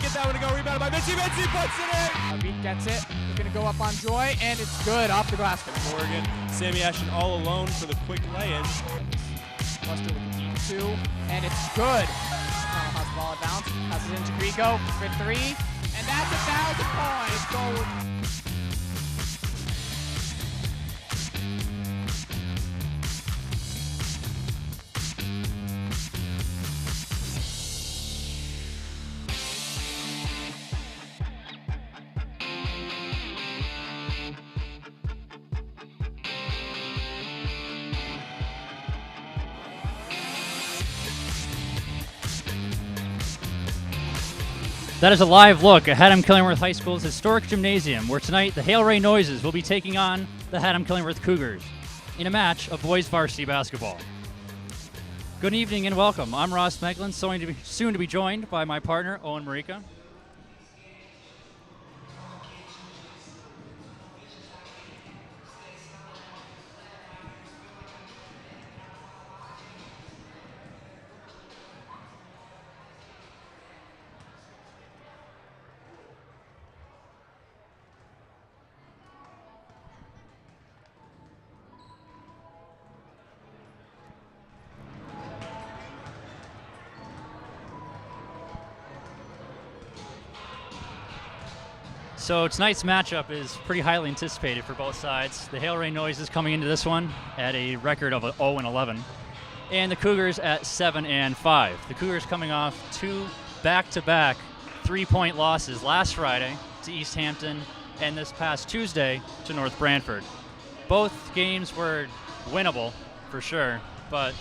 get that one to go. Rebounded by Mitzi. Mitzi puts it in. Beat gets it. They're going to go up on Joy, and it's good off the glass. Morgan, Sammy Ashton all alone for the quick lay-in. Buster with the deep two, and it's good. Has the ball at bounce, passes it into Grieco for three, and that's 1,000 points. Gold. That is a live look at Haddam-Killingworth High School's historic gymnasium, where tonight the Hale Ray Noises will be taking on the Haddam-Killingworth Cougars in a match of boys varsity basketball. Good evening and welcome. I'm Ross Meglin, soon to be joined by my partner, Owen Marika. So tonight's matchup is pretty highly anticipated for both sides. The Hale Ray Noises coming into this one at a record of 0-11, and the Cougars at 7-5. The Cougars coming off two back-to-back three-point losses last Friday to East Hampton and this past Tuesday to North Brantford. Both games were winnable for sure, but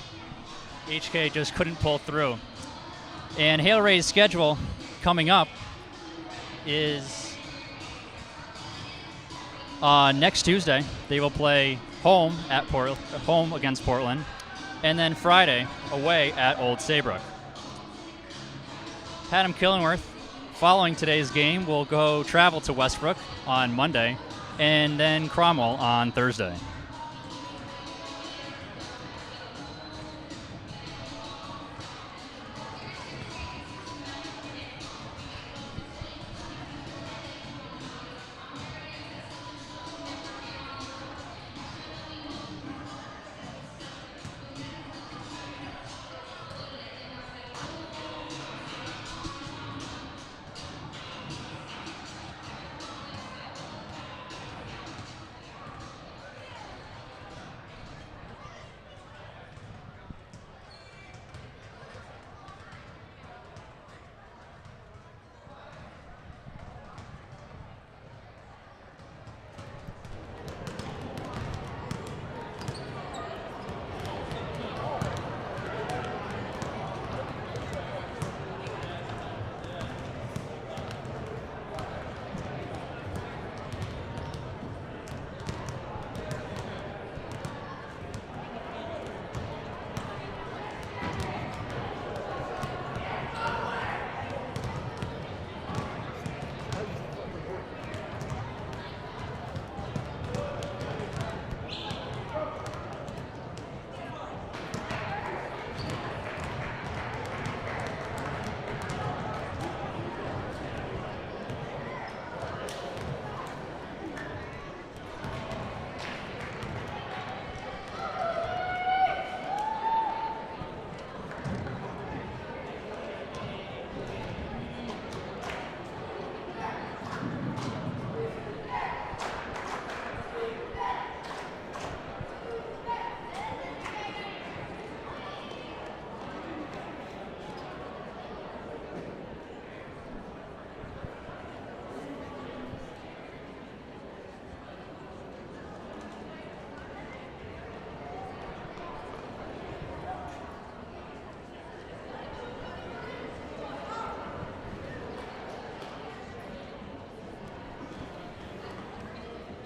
HK just couldn't pull through. And Hale Ray's schedule coming up is next Tuesday. They will play home against Portland, and then Friday away at Old Saybrook. Haddam-Killingworth, following today's game, will travel to Westbrook on Monday, and then Cromwell on Thursday.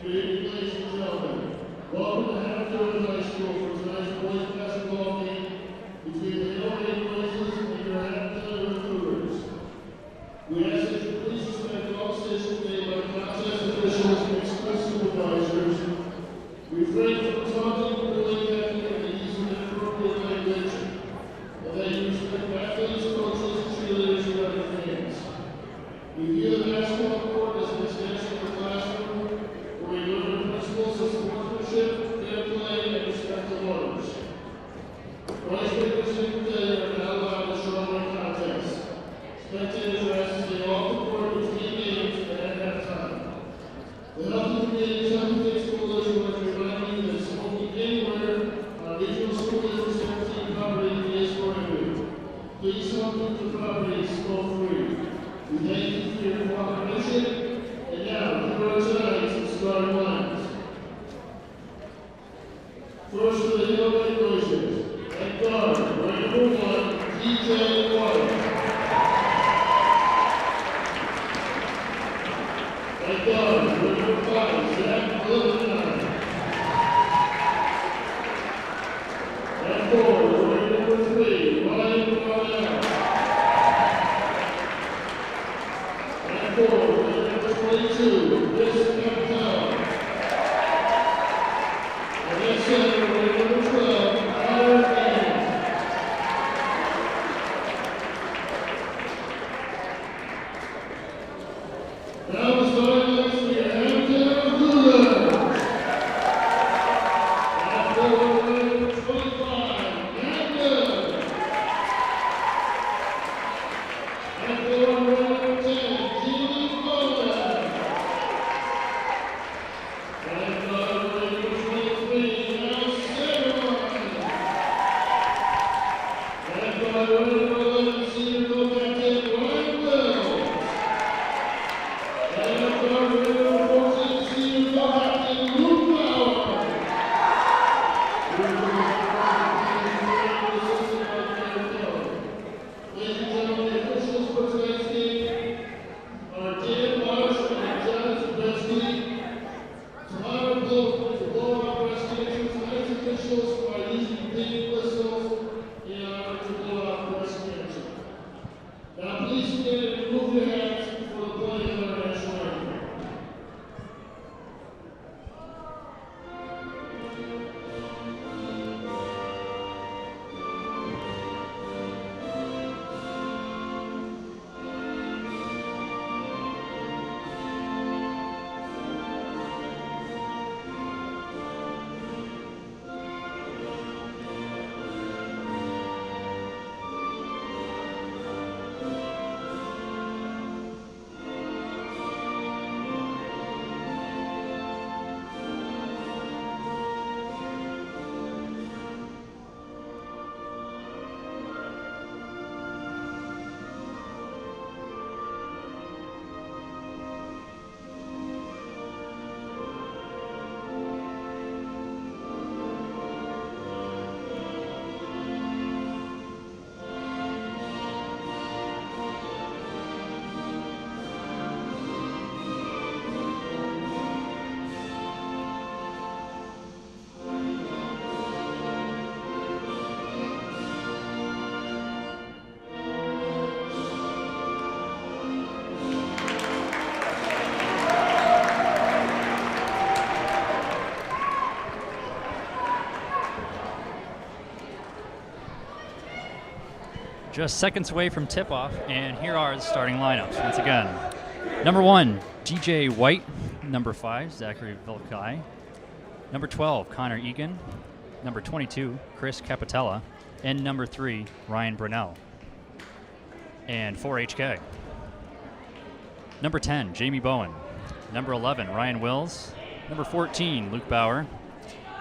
Ladies and gentlemen, welcome to Haddam-Killingworth High School for tonight's boys basketball game between the Hale Ray Noises and your Haddam-Killingworth Cougars. We ask that you please respect all decisions made by contest officials and school supervisors. Refrain from taunting, bullying, hecking, and using inappropriate language, and that you respect athletes, coaches, cheerleaders, and other fans. Please don't leave the property smoke-free. We thank you for your cooperation, and now, here are tonight's starting lines. First for the Hale Ray Noisers, at guard, right number 1, DJ White. At guard, right number 5, Zach Littleton. At forward, right number 3, Ryan Brownell. At forward, right number 22, Chris Capitell. And at center, right number 12, Hale. Now the starting lines for your Haddam Cougars. At forward, right number 25, Matt Good. At forward, right number 10, Jimmy Bowen. At guard, right number 23, Al Sagerman. At guard, right number 11, senior co-captain Ryan Wells. And at guard, right number 14, senior co-captain Luke Bauer. Ladies and gentlemen, the officials for tonight's game are Dan Marsh and John Zabetsky. Tomorrow, to blow out breast cancer, tonight's officials are using big whistles in order to blow out breast cancer. Now, please stand and remove your hats for the playing of our national anthem. Just seconds away from tip-off, and here are the starting lineups once again. Number 1, DJ White. Number 5, Zachary Vilkai. Number 12, Connor Egan. Number 22, Chris Capitella. And number 3, Ryan Brunell. And for HK. Number 10, Jamie Bowen. Number 11, Ryan Wills. Number 14, Luke Bauer.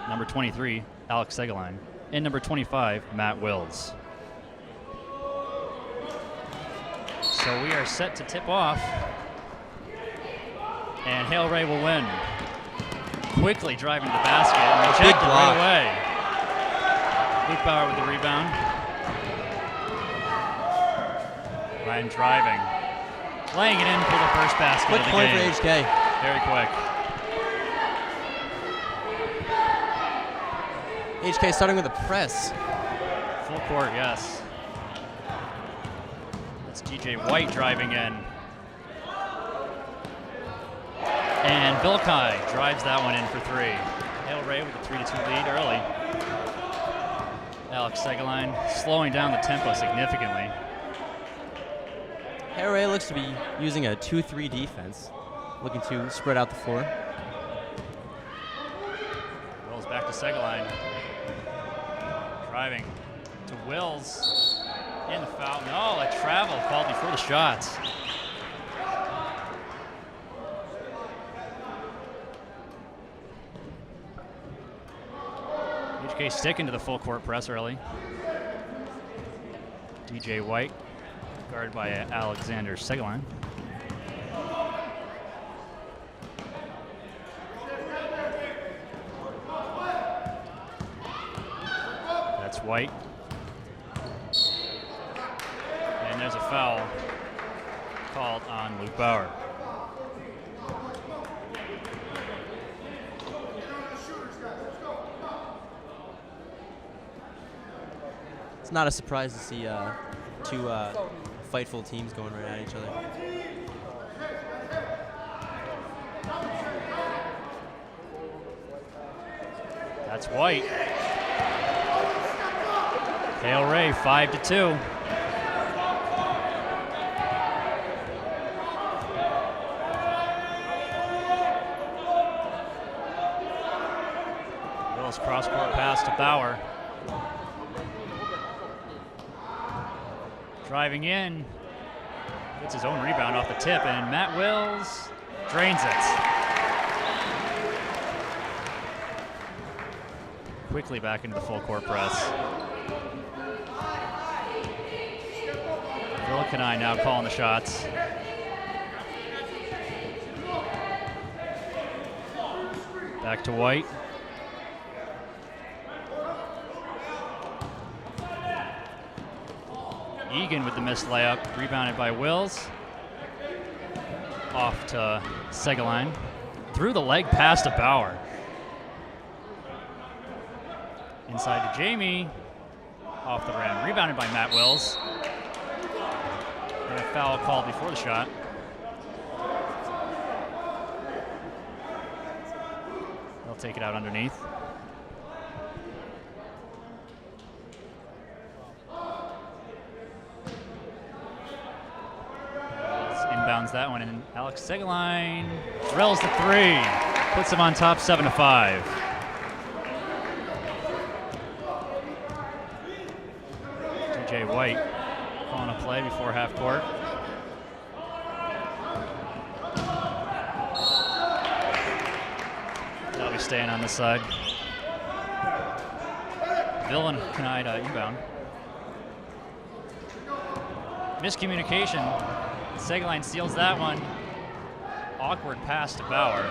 Number 23, Alex Segaline. And number 25, Matt Wills. So we are set to tip off, and Hale Ray will win. Quickly driving to the basket and rejected right away. Luke Bauer with the rebound. Ryan driving, laying it in for the first basket Quick of the point game. for HK. Very quick. HK starting with a press. Full court, yes. DJ White driving in. And Vilkai drives that one in for 3. Hale Ray with a 3-2 lead early. Alex Segaline slowing down the tempo significantly. Hale Ray looks to be using a 2-3 defense, looking to spread out the floor. Wills back to Segaline. Driving to Wills. And the foul. No, a travel called before the shots. HK sticking to the full court press early. DJ White, guarded by Alexander Segelein. That's White. And there's a foul called on Luke Bauer. It's not a surprise to see two fightful teams going right at each other. That's White. Hale Ray 5-2. Wills cross-court pass to Bauer. Driving in, gets his own rebound off the tip, and Matt Wills drains it. Quickly back into the full court press. Vilkenai now calling the shots. Back to White. Egan with the missed layup, rebounded by Wills. Off to Segelein. Through the leg pass to Bauer. Inside to Jamie. Off the rim. Rebounded by Matt Wills. And a foul called before the shot. They'll take it out underneath. Inbounds that one, and Alex Segelein drills the three. Puts him on top 7-5. DJ White calling a play before half court. They'll be staying on this side. Vilkenai to inbound. Miscommunication. Segelein steals that one. Awkward pass to Bauer.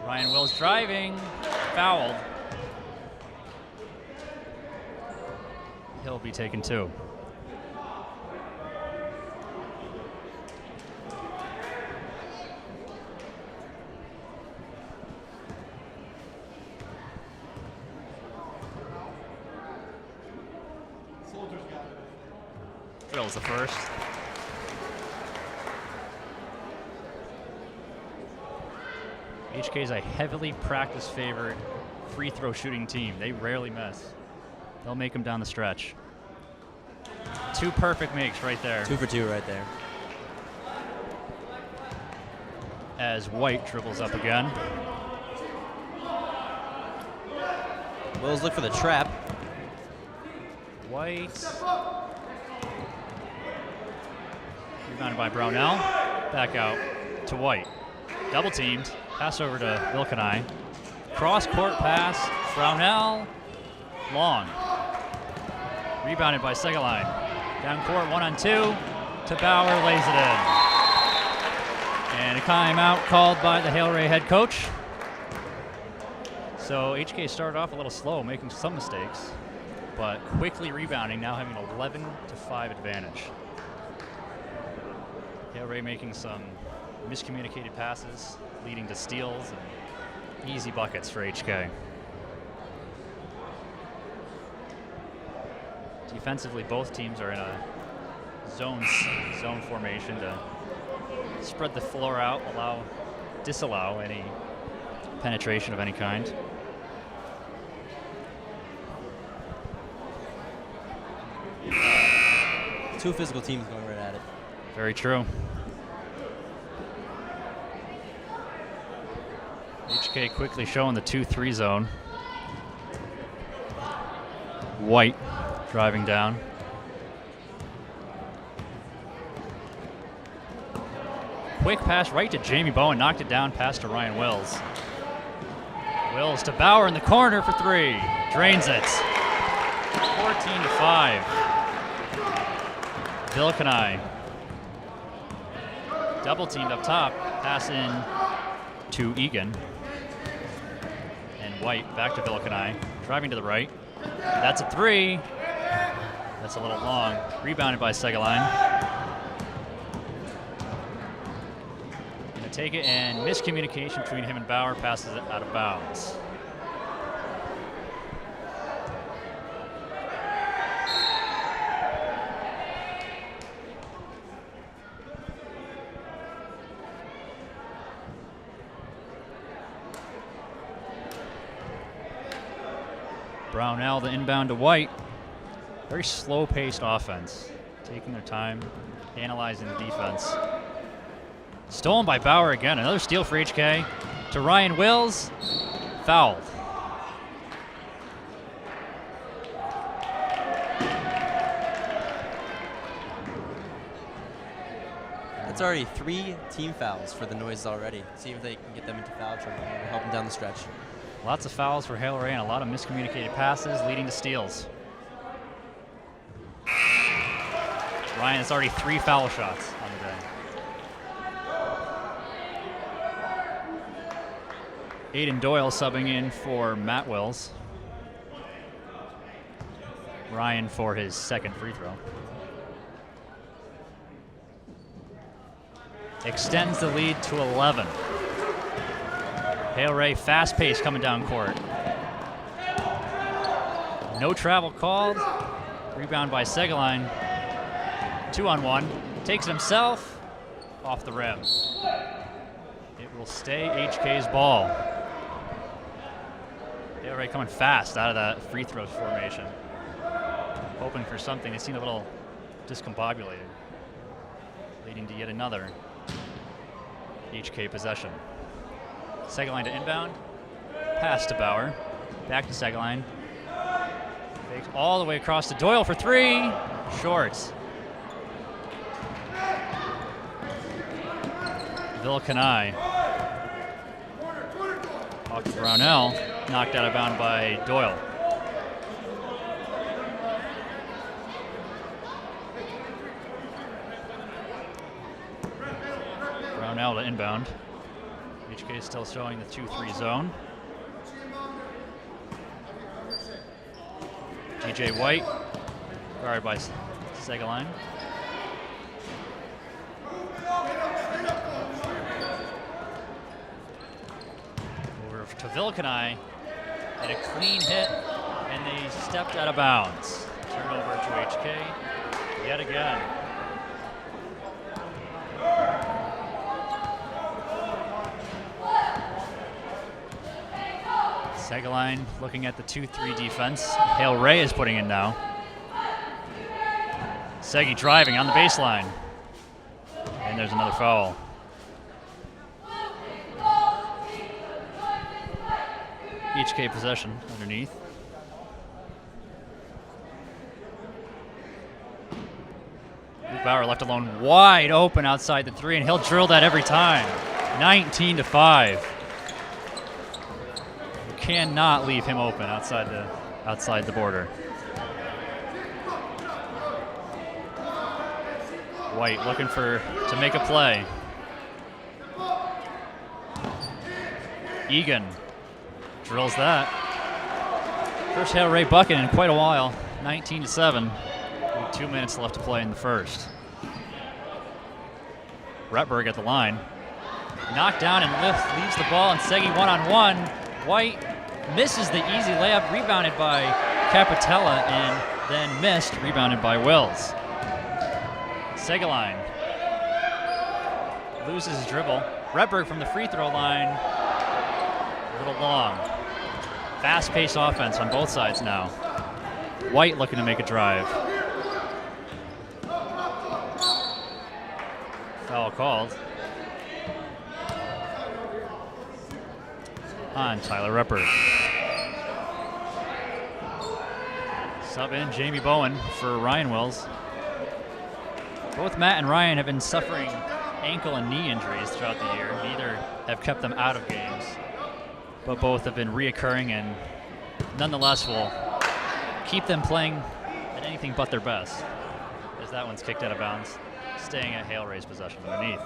Ryan Wills driving, fouled. He'll be taken two. Drills the first. HK is a heavily practice-favored free throw shooting team. They rarely miss. They'll make them down the stretch. Two perfect makes right there. 2 for 2 right there. As White dribbles up again. Wills look for the trap. White. Rebounded by Brownell. Back out to White. Double teamed. Pass over to Vilkenai. Cross-court pass. Brownell. Long. Rebounded by Segelein. Down court, 1-on-2. To Bauer, lays it in. And a timeout called by the Hale Ray head coach. So HK started off a little slow, making some mistakes, but quickly rebounding, now having an 11-5 advantage. Hale Ray making some miscommunicated passes, leading to steals and easy buckets for HK. Defensively, both teams are in a zone formation to spread the floor out, disallow any penetration of any kind. Two physical teams going right at it. Very true. HK quickly showing the 2-3 zone. White driving down. Quick pass right to Jamie Bowen, knocked it down, pass to Ryan Wills. Wills to Bauer in the corner for three, drains it. 14-5. Vilkenai. Double teamed up top. Pass in to Egan. And White back to Vilkenai. Driving to the right. That's a three. That's a little long. Rebounded by Segelein. Gonna take it, and miscommunication between him and Bauer, passes it out of bounds. Brownell, the inbound to White. Very slow-paced offense. Taking their time, analyzing the defense. Stolen by Bauer again. Another steal for HK. To Ryan Wills. Fouled. That's already 3 team fouls for the Noise already. See if they can get them into foul trouble and help them down the stretch. Lots of fouls for Hale Ray and a lot of miscommunicated passes leading to steals. Ryan has already 3 foul shots on the day. Aiden Doyle subbing in for Matt Wills. Ryan for his second free throw. Extends the lead to 11. Hale Ray fast pace coming down court. No travel called. Rebound by Segelein. 2-on-1. Takes it himself. Off the rim. It will stay HK's ball. Hale Ray coming fast out of that free throw formation. Hoping for something. They seem a little discombobulated. Leading to yet another HK possession. Segelein to inbound. Pass to Bauer. Back to Segelein. Fakes all the way across to Doyle for 3. Short. Vilkenai. Off to Brownell. Knocked out of bounds by Doyle. Brownell to inbound. HK is still showing the 2-3 zone. DJ White, guarded by Segelein. Over to Vilkenai, and a clean hit, and they stepped out of bounds. Turnover to HK yet again. Segelein looking at the 2-3 defense. Hale Ray is putting in now. Segi driving on the baseline. And there's another foul. HK possession underneath. Luke Bauer left alone wide open outside the 3, and he'll drill that every time. 19-5. Cannot leave him open outside the border. White looking to make a play. Egan drills that. First Hale Ray bucket in quite a while. 19-7. With 2 minutes left to play in the first. Retberg at the line. Knocked down and leaves the ball, and Segi one-on-one. White misses the easy layup, rebounded by Capitella, and then missed, rebounded by Wills. Segelein loses his dribble. Retberg from the free throw line, a little long. Fast-paced offense on both sides now. White looking to make a drive. Foul called on Tyler Retberg. Sub in Jamie Bowen for Ryan Wills. Both Matt and Ryan have been suffering ankle and knee injuries throughout the year. Neither have kept them out of games, but both have been reoccurring and nonetheless will keep them playing at anything but their best, as that one's kicked out of bounds, staying at Hale Ray's possession underneath.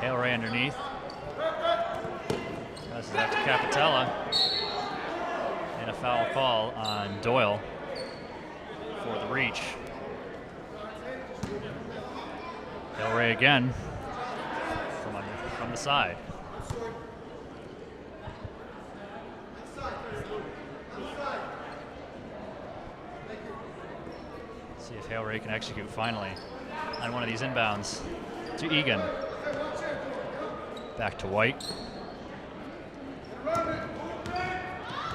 Hale Ray underneath. This is after Capitella. And a foul call on Doyle for the reach. Hale Ray again from the side. See if Hale Ray can execute finally on one of these inbounds to Egan. Back to White.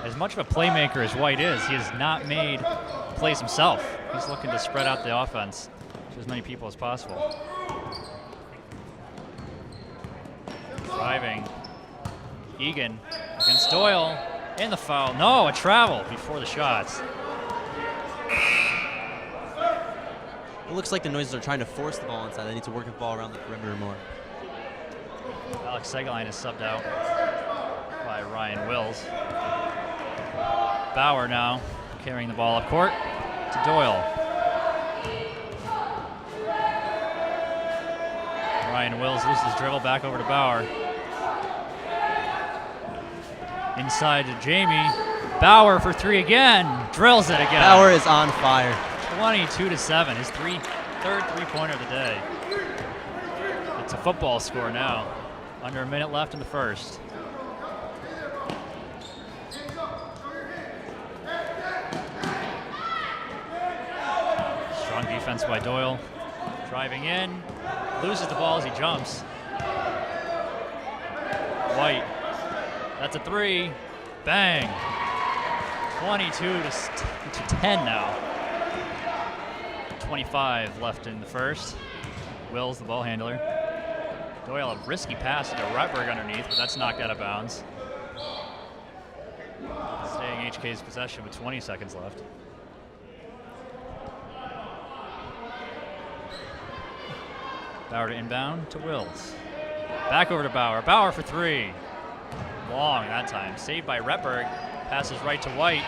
As much of a playmaker as White is, he has not made plays himself. He's looking to spread out the offense to as many people as possible. Driving. Egan against Doyle. And the foul. No, a travel before the shots. It looks like the Noises are trying to force the ball inside. They need to work the ball around the perimeter more. Alex Segaline is subbed out by Ryan Wills. Bauer now carrying the ball up court to Doyle. Ryan Wills loses his dribble back over to Bauer. Inside to Jamie. Bauer for three again. Drills it again. Bauer is on fire. 22-7, his third three-pointer of the day. It's a football score now. Under a minute left in the first. Strong defense by Doyle. Driving in. Loses the ball as he jumps. White. That's a three. Bang. 22-10 now. 25 left in the first. Wills, the ball handler. Doyle, a risky pass to Rutberg underneath, but that's knocked out of bounds. Staying HK's possession with 20 seconds left. Bauer to inbound to Wills. Back over to Bauer. Bauer for three. Long that time. Saved by Rutberg. Passes right to White.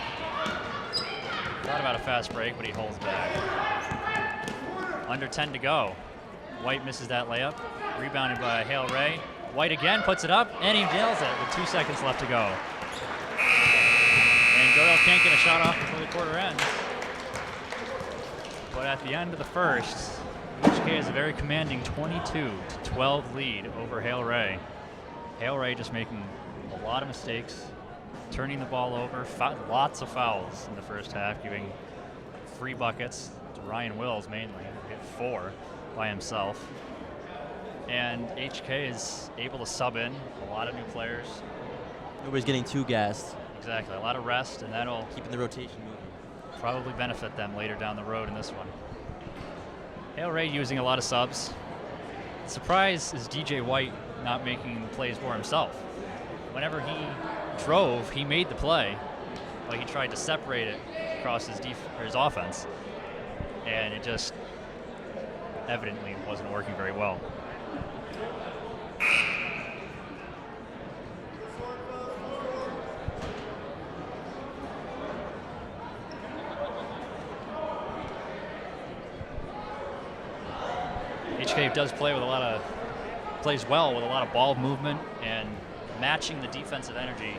Thought about a fast break, but he holds back. Under 10 to go. White misses that layup. Rebounded by Hale Ray. White again puts it up, and he nails it with 2 seconds left to go. And Doyle can't get a shot off before the quarter ends. But at the end of the first, HK has a very commanding 22-12 lead over Hale Ray. Hale Ray just making a lot of mistakes, turning the ball over, lots of fouls in the first half, giving free buckets to Ryan Wills mainly, hit 4 by himself. And HK is able to sub in a lot of new players. Nobody's getting too gassed. Exactly, a lot of rest, and that'll Keeping the rotation moving. probably benefit them later down the road in this one. Hale Ray using a lot of subs. The surprise is DJ White not making plays for himself. Whenever he drove, he made the play, but he tried to separate it across his offense, and it just evidently wasn't working very well. HK does play with plays well with a lot of ball movement and matching the defensive energy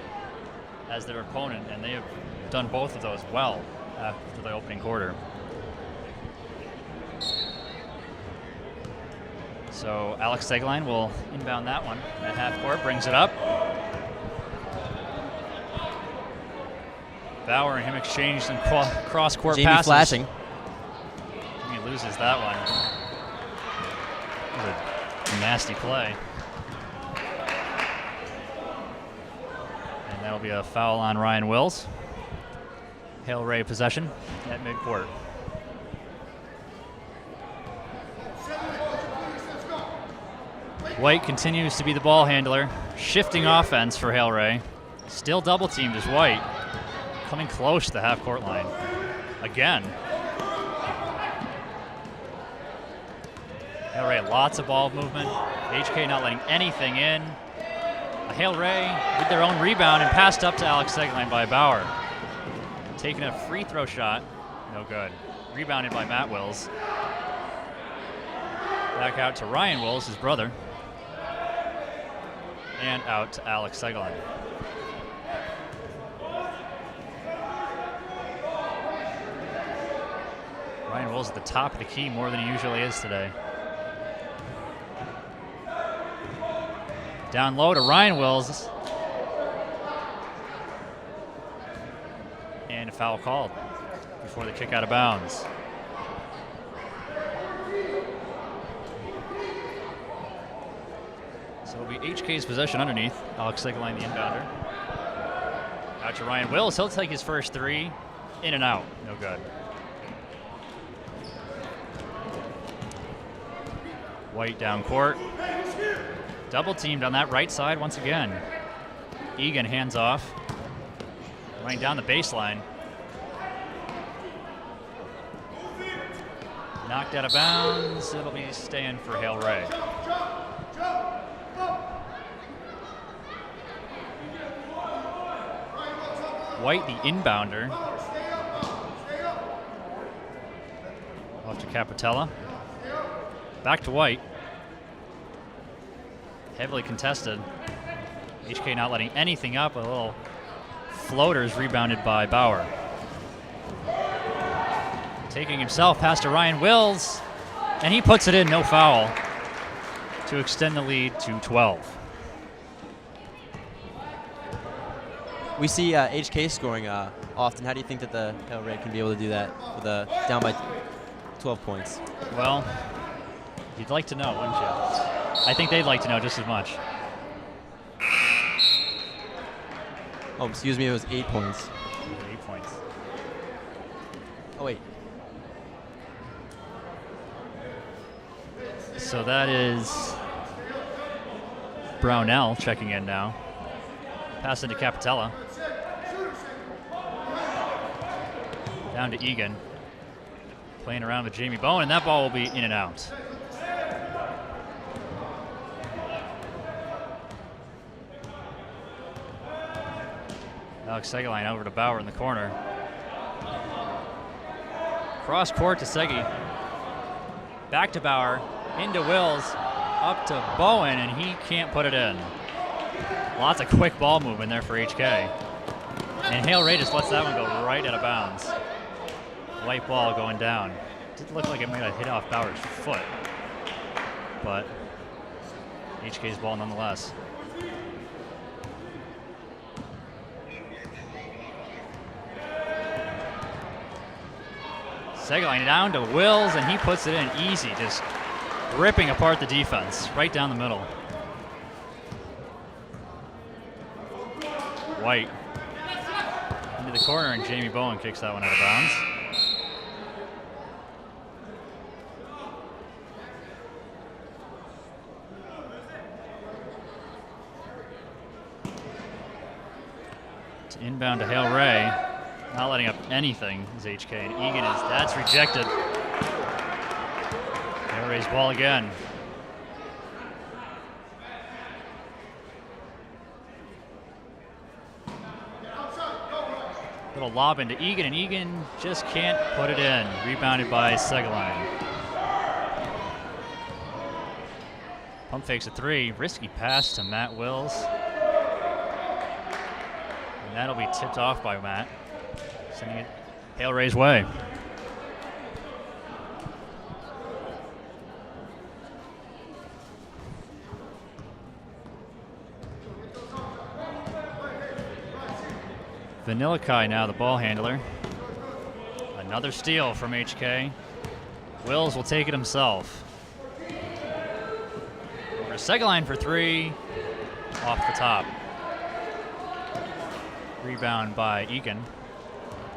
as their opponent, and they have done both of those well after the opening quarter. So Alex Segaline will inbound that one at half court, brings it up. Bauer and him exchange some cross-court Jamie passes. flashing. He loses that one. It was a nasty play. And that'll be a foul on Ryan Wills. Hale Ray possession at midcourt. White continues to be the ball handler. Shifting offense for Hale Ray. Still double teamed is White. Coming close to the half court line. Again. Hale Ray, lots of ball movement. HK not letting anything in. Hale Ray with their own rebound and passed up to Alex Segline by Bauer. Taking a free throw shot, no good. Rebounded by Matt Wills. Back out to Ryan Wills, his brother. And out to Alex Segline. Ryan Wills at the top of the key more than he usually is today. Down low to Ryan Wills. And a foul called before the kick out of bounds. So it'll be HK's possession underneath. Alex Segline, the inbounder. Out to Ryan Wills. He'll take his first three. In and out. No good. White down court. Double teamed on that right side once again. Egan hands off. Running down the baseline. Knocked out of bounds. It'll be staying for Hale Ray. White, the inbounder. Off to Capitella. Back to White. Heavily contested. HK not letting anything up. A little floaters rebounded by Bauer. Taking himself past to Ryan Wills, and he puts it in, no foul, to extend the lead to 12. We see HK scoring often. How do you think that the Hale Ray can be able to do that with down by 12 points? Well, you'd like to know, wouldn't you? I think they'd like to know just as much. Oh, excuse me, it was 8 points. 8 points. Oh, wait. So that is Brownell checking in now. Pass into Capitella. Down to Egan. Playing around with Jamie Bowen, and that ball will be in and out. Alex Segline over to Bauer in the corner. Cross court to Segi. Back to Bauer, into Wills, up to Bowen, and he can't put it in. Lots of quick ball movement there for HK. And Hale Ray just lets that one go right out of bounds. White ball going down. Didn't look like it might have hit off Bauer's foot, but HK's ball nonetheless. Segline down to Wills, and he puts it in easy, just ripping apart the defense right down the middle. White into the corner, and Jamie Bowen kicks that one out of bounds. It's inbound to Hale Ray. Not letting up anything is HK, and Egan that's rejected. Hale Ray's ball again. Little lob into Egan, and Egan just can't put it in. Rebounded by Segline. Pump fakes a three. Risky pass to Matt Wills. And that'll be tipped off by Matt. Sending it Hale Ray's way. Vanillikai now the ball handler. Another steal from HK. Wills will take it himself. Over to Segline for three. Off the top. Rebound by Egan.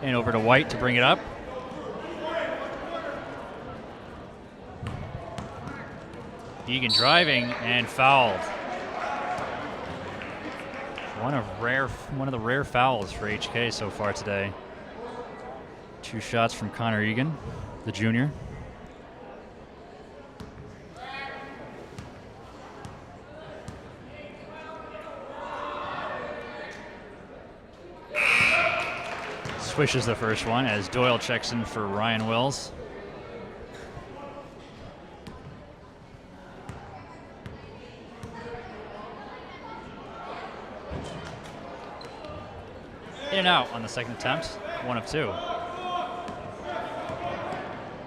And over to White to bring it up. Egan driving and fouled. One of the rare fouls for HK so far today. 2 shots from Connor Egan, the junior. swishes the first one as Doyle checks in for Ryan Wills. In and out on the second attempt, 1 of 2.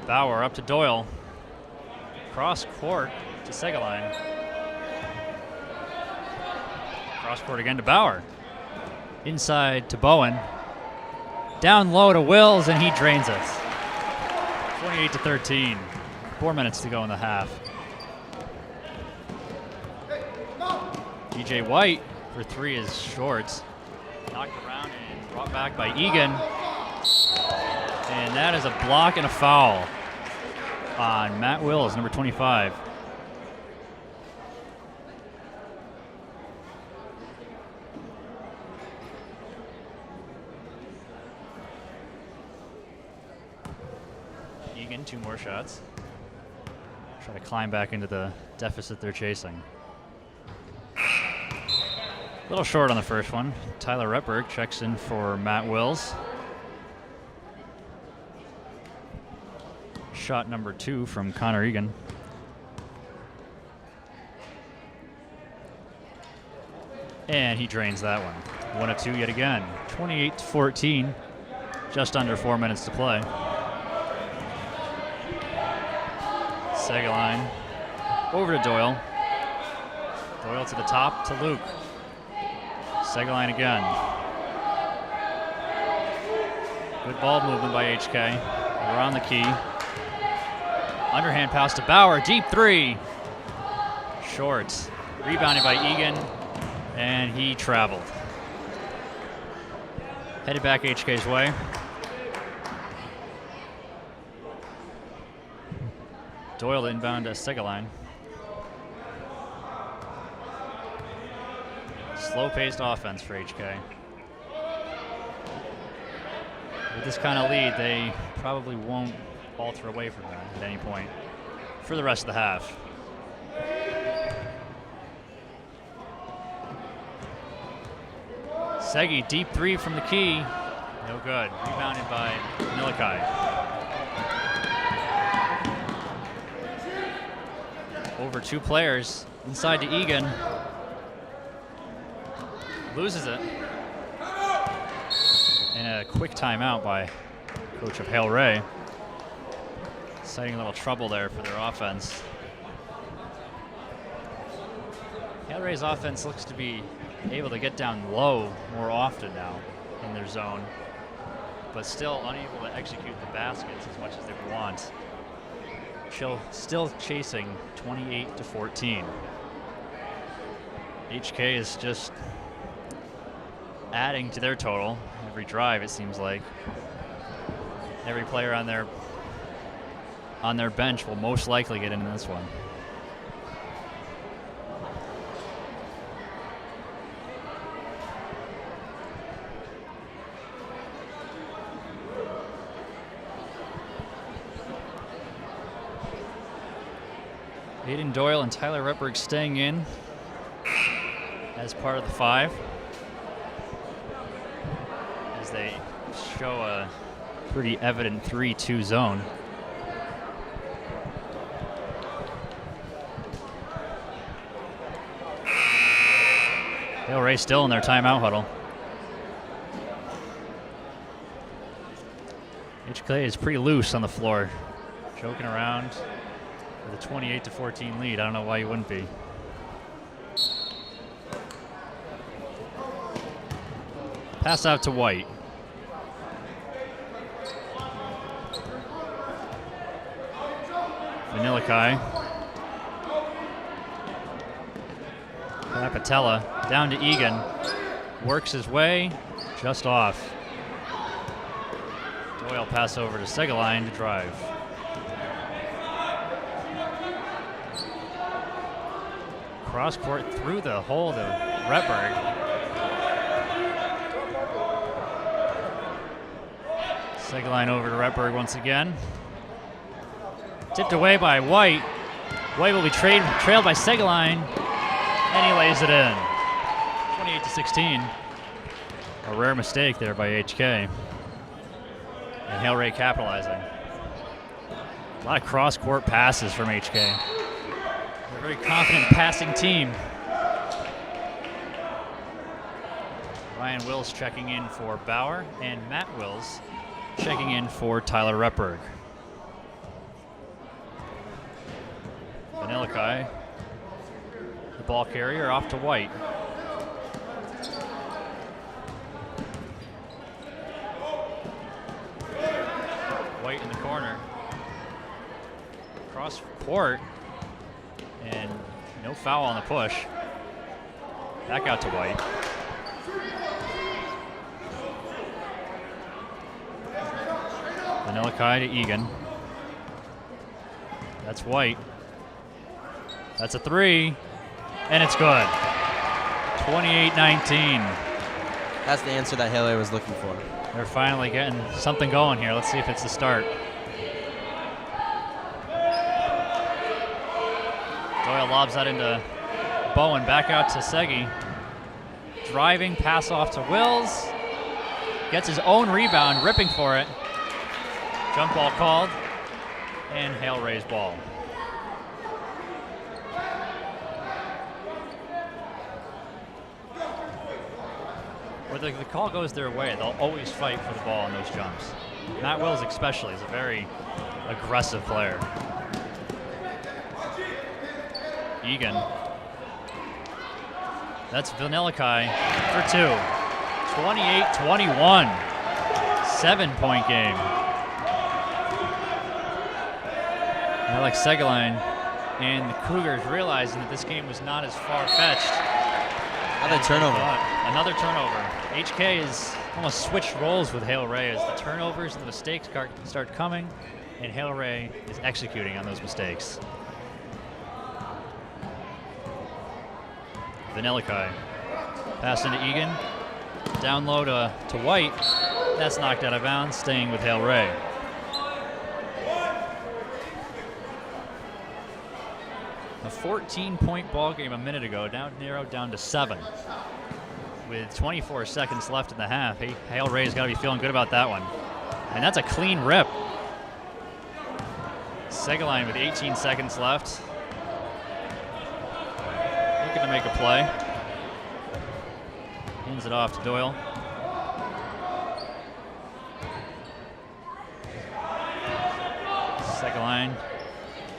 Bauer up to Doyle. Cross court to Segelein. Cross court again to Bauer. Inside to Bowen. Down low to Wills, and he drains it. 28-13. 4 minutes to go in the half. DJ White for 3 is short. Knocked around and brought back by Egan. And that is a block and a foul on Matt Wills, number 25. Egan, 2 more shots. Try to climb back into the deficit they're chasing. A little short on the first one. Tyler Retberg checks in for Matt Wills. Shot number 2 from Connor Egan. And he drains that one. 1 of 2 yet again. 28-14. Just under 4 minutes to play. Segelein over to Doyle. Doyle to the top to Luke. Segelein again. Good ball movement by HK. Around the key. Underhand pass to Bauer. Deep 3. Short. Rebounded by Egan. And he traveled. Headed back HK's way. Doyle inbound to Segelein. Slow-paced offense for HK. With this kind of lead, they probably won't alter away from that at any point for the rest of the half. Segi, deep 3 from the key. No good. Rebounded by Milikai. Over 2 players. Inside to Egan. Loses it. And a quick timeout by coach of Hale Ray. Citing a little trouble there for their offense. Hale Ray's offense looks to be able to get down low more often now in their zone, but still unable to execute the baskets as much as they would want. Still chasing 28-14. HK is just adding to their total every drive, it seems like. Every player on their bench will most likely get into this one. Aiden Doyle and Tyler Retberg staying in as part of the 5 as they show a pretty evident 3-2 zone. Hale Ray still in their timeout huddle. HK is pretty loose on the floor, joking around with a 28-14 lead. I don't know why you wouldn't be. Pass out to White. Vanillikai. Capitella down to Egan. Works his way just off. Doyle pass over to Segelein to drive. Cross court through the hole to Retberg. Segelein over to Retberg once again. Tipped away by White. White will be trailed by Segelein, and he lays it in. 28-16. A rare mistake there by HK. And Hale Ray capitalizing. A lot of cross-court passes from HK. They're a very confident passing team. Ryan Wills checking in for Bauer, and Matt Wills checking in for Tyler Repberg. Vanillikai, the ball carrier, off to White. White in the corner. Cross court, and no foul on the push. Back out to White. Vanillikai to Egan. That's White. That's a three, and it's good. 28-19. That's the answer that Hale was looking for. They're finally getting something going here. Let's see if it's the start. Doyle lobs that into Bowen. Back out to Segi. Driving, pass off to Wills. Gets his own rebound, ripping for it. Jump ball called, and Hale Ray's ball. Where the call goes their way, they'll always fight for the ball on those jumps. Matt Wills especially is a very aggressive player. Egan. That's Vanillikai for two. 28-21. 7-point game. Alex Segaline and the Cougars realizing that this game was not as far-fetched. Another turnover. Another turnover. HK has almost switched roles with Hale Ray as the turnovers and the mistakes start coming, and Hale Ray is executing on those mistakes. Vanillikai. Pass into Egan. Down low to White. That's knocked out of bounds, staying with Hale Ray. A 14-point ball game a minute ago, narrowed down to 7. With 24 seconds left in the half, Hale Ray's got to be feeling good about that one. And that's a clean rip. Segaline with 18 seconds left. Looking to make a play. Hands it off to Doyle. Segaline.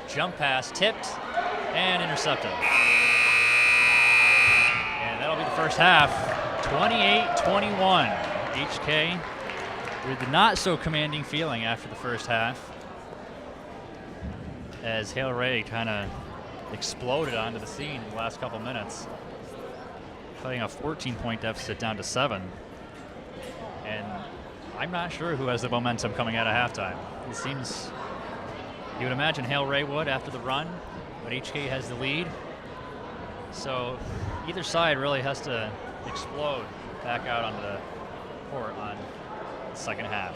Jump pass, tipped, and intercepted. And that'll be the first half. 28-21. HK with the not so commanding feeling after the first half, as Hale Ray kind of exploded onto the scene in the last couple minutes, cutting a 14-point deficit down to 7. And I'm not sure who has the momentum coming out of halftime. It seems, you would imagine Hale Ray would after the run, but HK has the lead. So either side really has to explode back out onto the court on the second half.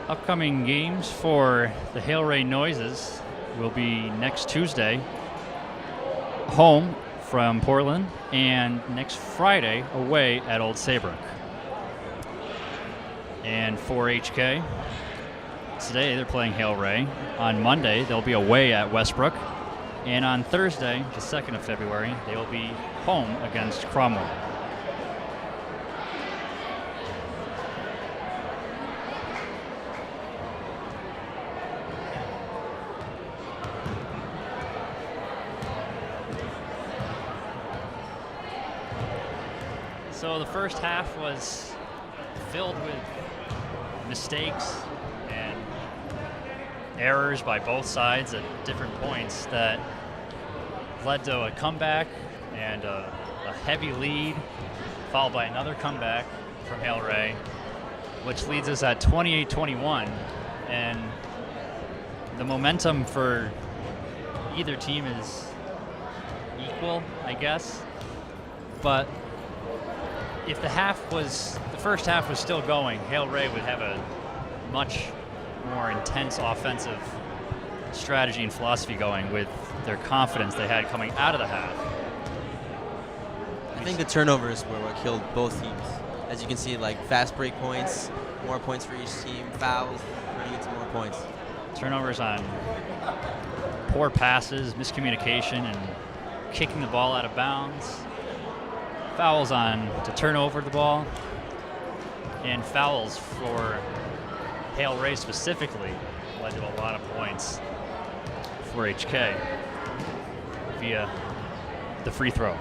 Upcoming games for the Hale Ray Noises will be next Tuesday, home from Portland, and next Friday away at Old Saybrook. And for HK, today they're playing Hale Ray. On Monday, they'll be away at Westbrook. And on Thursday, the 2nd of February, they will be home against Cromwell. So the first half was filled with mistakes and errors by both sides at different points that led to a comeback and a heavy lead, followed by another comeback from Hale Ray, which leads us at 28-21. And the momentum for either team is equal, I guess. But if the first half was still going, Hale Ray would have a much more intense offensive strategy and philosophy going with their confidence they had coming out of the half. I think the turnovers were what killed both teams. As you can see, like fast break points, more points for each team, fouls, running into more points. Turnovers on poor passes, miscommunication, and kicking the ball out of bounds. Fouls to turn over the ball, and fouls for Hale Ray specifically led to a lot of points for HK via the free throw.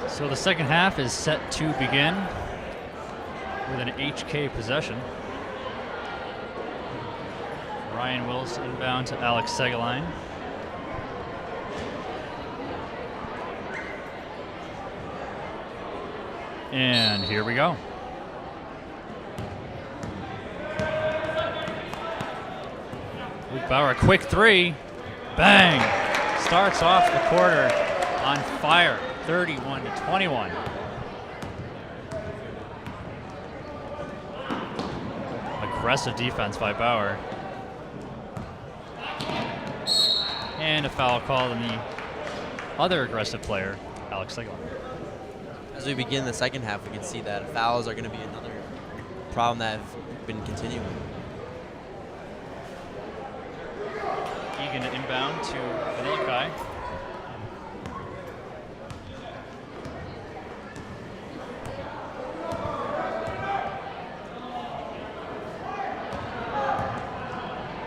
So the second half is set to begin with an HK possession. Ryan Wills inbound to Alex Segaline. And here we go. Luke Bauer, a quick three. Bang! Starts off the quarter on fire, 31-21. Aggressive defense by Bauer. And a foul called on the other aggressive player, Alex Segaline. As we begin the second half, we can see that fouls are going to be another problem that have been continuing. Egan inbound to Vanillikai.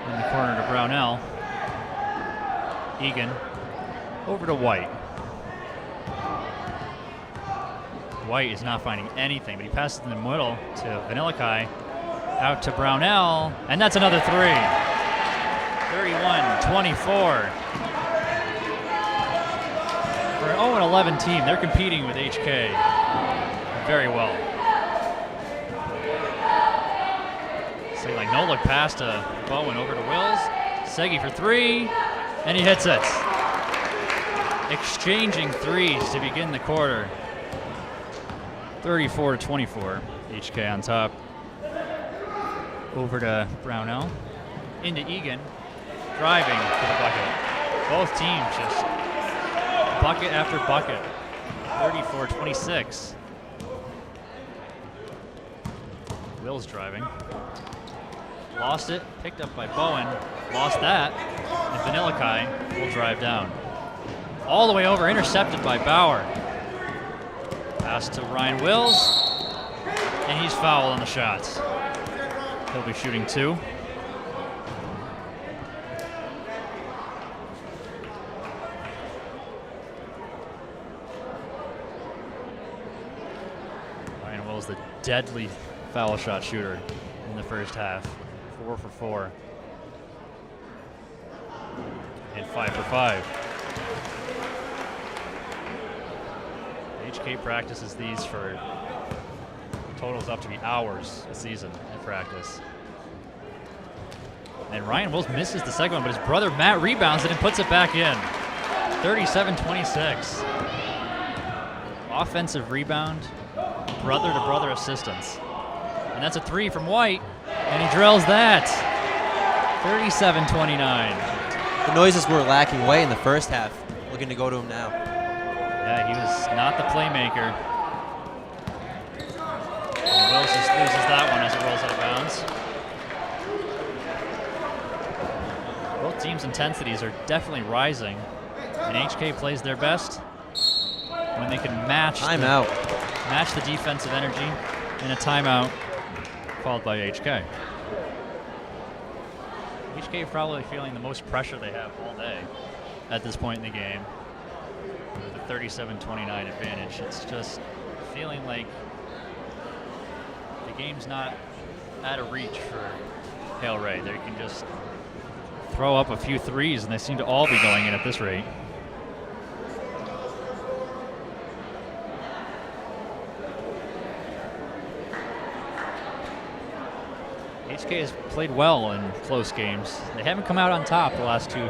In the corner to Brownell. Egan over to White. White is not finding anything, but he passes in the middle to Vanillikai, out to Brownell, and that's another three. 31-24. For an 0-11 team, they're competing with HK very well. So like no look pass to Bowen over to Wills. Segi for three, and he hits it. Exchanging threes to begin the quarter. 34-24, HK on top. Over to Brownell, into Egan, driving for the bucket. Both teams just bucket after bucket. 34-26. Wills driving. Lost it, picked up by Bowen, lost that, and Vanillikai will drive down. All the way over, intercepted by Bauer. Pass to Ryan Wills, and he's fouled on the shots. He'll be shooting two. Ryan Wills, the deadly foul shot shooter in the first half. 4 for 4. And 5 for 5. HK practices these for totals up to be hours a season in practice. And Ryan Wills misses the second one, but his brother Matt rebounds it and puts it back in. 37-26. Offensive rebound, brother-to-brother assistance. And that's a three from White, and he drills that. 37-29. The Noises were lacking way in the first half. Looking to go to him now. Yeah, he was not the playmaker. And Wills just loses that one as it rolls out of bounds. Both teams' intensities are definitely rising, and HK plays their best when they can match the defensive energy in a timeout called by HK. HK probably feeling the most pressure they have all day at this point in the game. With a 37-29 advantage. It's just feeling like the game's not out of reach for Hale Ray. They can just throw up a few threes, and they seem to all be going in at this rate. HK has played well in close games. They haven't come out on top the last two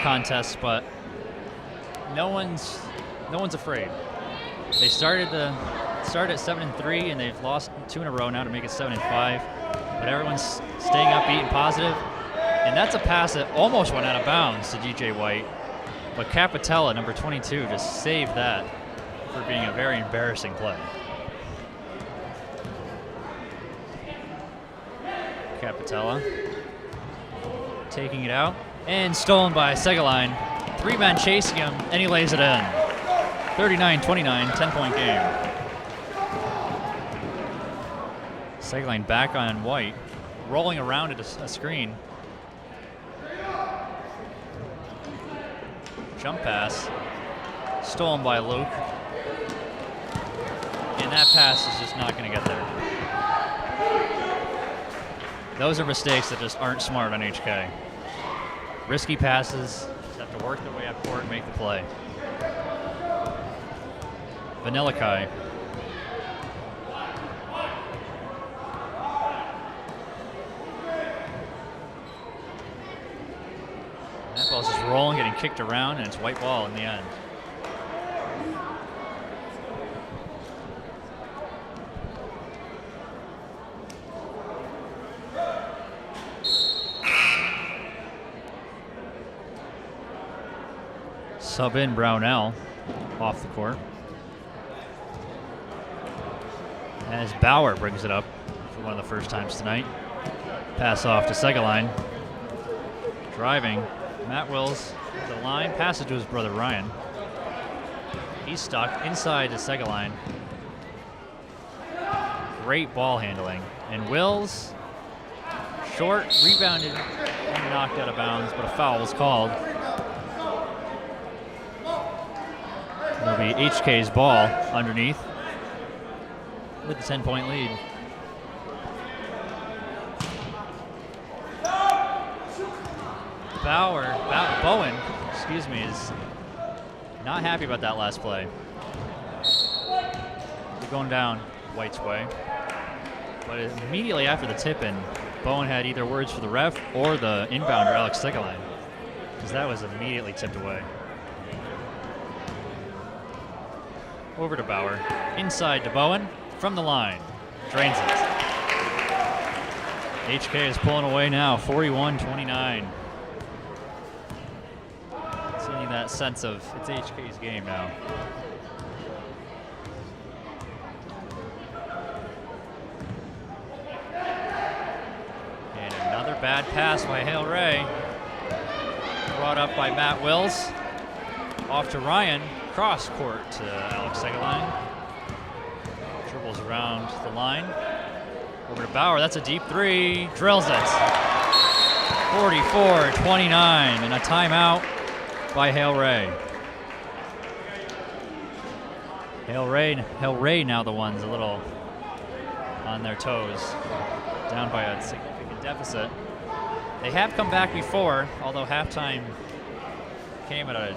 contests, but no one's afraid. They started at 7-3, and they've lost 2 in a row now to make it 7-5. But everyone's staying upbeat and positive. And that's a pass that almost went out of bounds to DJ White, but Capitella, number 22, just saved that for being a very embarrassing play. Capitella taking it out, and stolen by Segaline. 3 men chasing him, and he lays it in. 39-29, 10-point game. Segaline back on White, rolling around at a screen. Jump pass, stolen by Luke. And that pass is just not going to get there. Those are mistakes that just aren't smart on HK. Risky passes, just have to work their way up court and make the play. Vanilla Kai. That ball's just rolling, getting kicked around, and it's white ball in the end. Sub in Brownell off the court. As Bauer brings it up for one of the first times tonight. Pass off to Segelein. Driving. Matt Wills to the line. Passes to his brother Ryan. He's stuck inside to Segelein. Great ball handling. And Wills, short, rebounded and knocked out of bounds, but a foul was called. It'll be HK's ball underneath with a 10-point lead. Bowen, is not happy about that last play. They're going down White's way. But immediately after the tip-in, Bowen had either words for the ref or the inbounder, Alex Segelein, because that was immediately tipped away. Over to Bauer. Inside to Bowen. From the line. Drains it. HK is pulling away now. 41-29. Seeing that sense of it's HK's game now. And another bad pass by Hale Ray. Brought up by Matt Wills. Off to Ryan. Cross court to Alex Segelein. Dribbles around the line. Over to Bauer. That's a deep three. Drills it. 44-29. And a timeout by Hale Ray. Hale Ray now the ones a little on their toes. Down by a significant deficit. They have come back before, although halftime came at a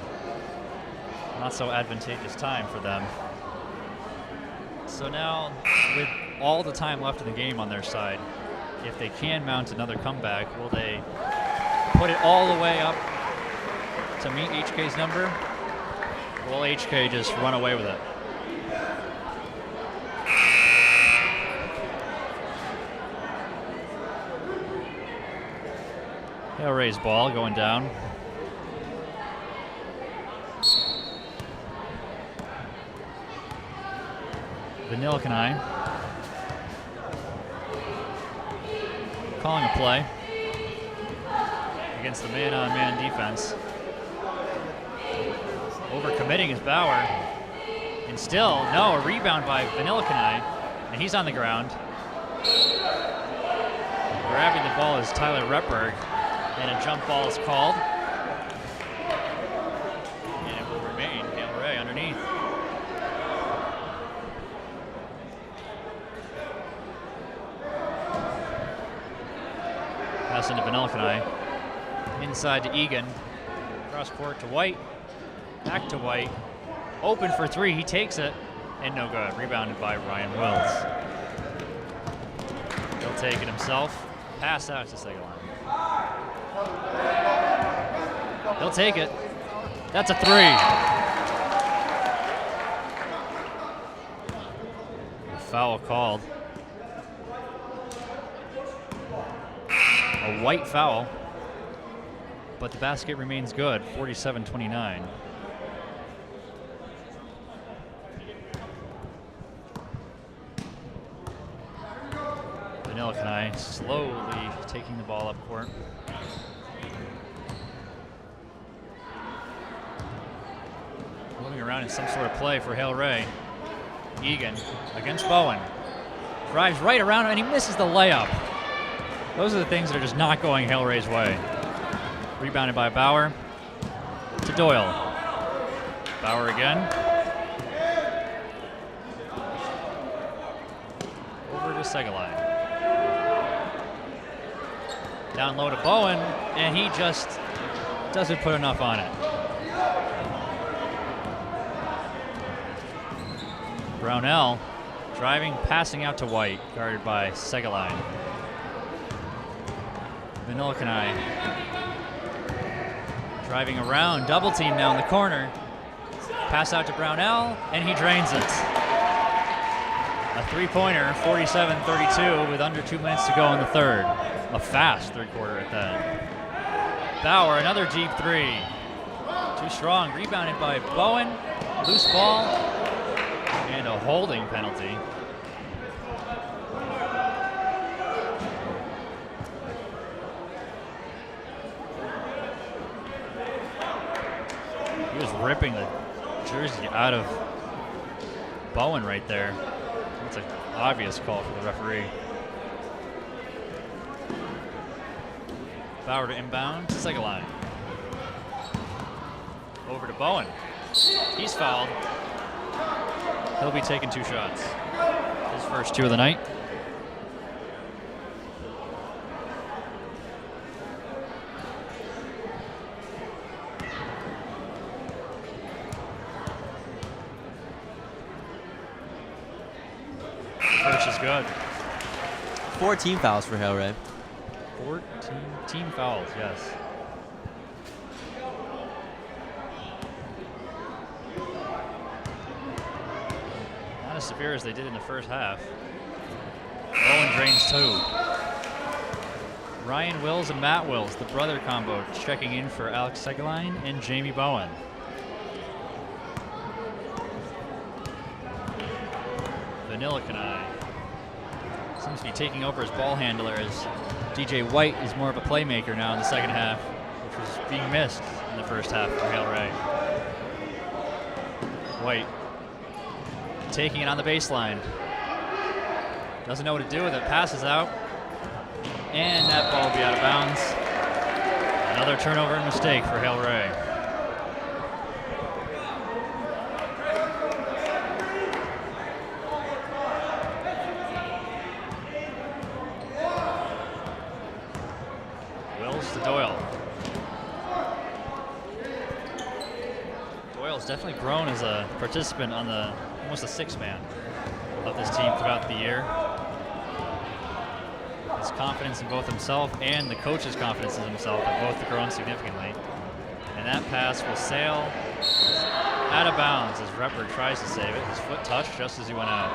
not so advantageous time for them. So now, with all the time left in the game on their side, if they can mount another comeback, will they put it all the way up to meet HK's number? Or will HK just run away with it? Hale Ray's ball going down. Vanillikanai calling a play against the man-on-man defense. Overcommitting is Bauer. And still, no, a rebound by Vanillikanai, and he's on the ground. Grabbing the ball is Tyler Retberg, and a jump ball is called. And it will remain Hale Ray underneath. Pass into Vanillikanai. Inside to Egan. Cross court to White. Back to White. Open for three. He takes it. And no good. Rebounded by Ryan Wills. He'll take it himself. Pass out to Segelein. He'll take it. That's a three. A foul called. A White foul, but the basket remains good, 47-29. Vanillikanai slowly taking the ball up court. Moving around in some sort of play for Hale Ray. Egan against Bowen. Drives right around and he misses the layup. Those are the things that are just not going Hale Ray's way. Rebounded by Bauer to Doyle. Bauer again. goes Segelein. Down low to Bowen, and he just doesn't put enough on it. Brownell driving, passing out to White, guarded by Segelein. Vanillikanai driving around, double team down the corner. Pass out to Brownell, and he drains it. A three-pointer, 47-32, with under 2 minutes to go in the third. A fast third quarter at that. Bauer, another deep three. Too strong, rebounded by Bowen. Loose ball, and a holding penalty. He was ripping the jersey out of Bowen right there. That's an obvious call for the referee. Bauer to inbound, Segelein. Over to Bowen. He's fouled. He'll be taking 2 shots. His first 2 of the night. First is good. 4 team fouls for Hale Ray. 14 team fouls, yes. Not as severe as they did in the first half. Bowen drains 2. Ryan Wills and Matt Wills, the brother combo, checking in for Alex Segelein and Jamie Bowen. Vanillikanai seems to be taking over as ball handler as DJ White is more of a playmaker now in the second half, which was being missed in the first half for Hale Ray. White taking it on the baseline. Doesn't know what to do with it, passes out, and that ball will be out of bounds. Another turnover and mistake for Hale Ray. Definitely grown as a participant on the almost a 6-man of this team throughout the year. His confidence in both himself and the coach's confidence in himself have both grown significantly. And that pass will sail out of bounds as Repper tries to save it. His foot touched just as he went out.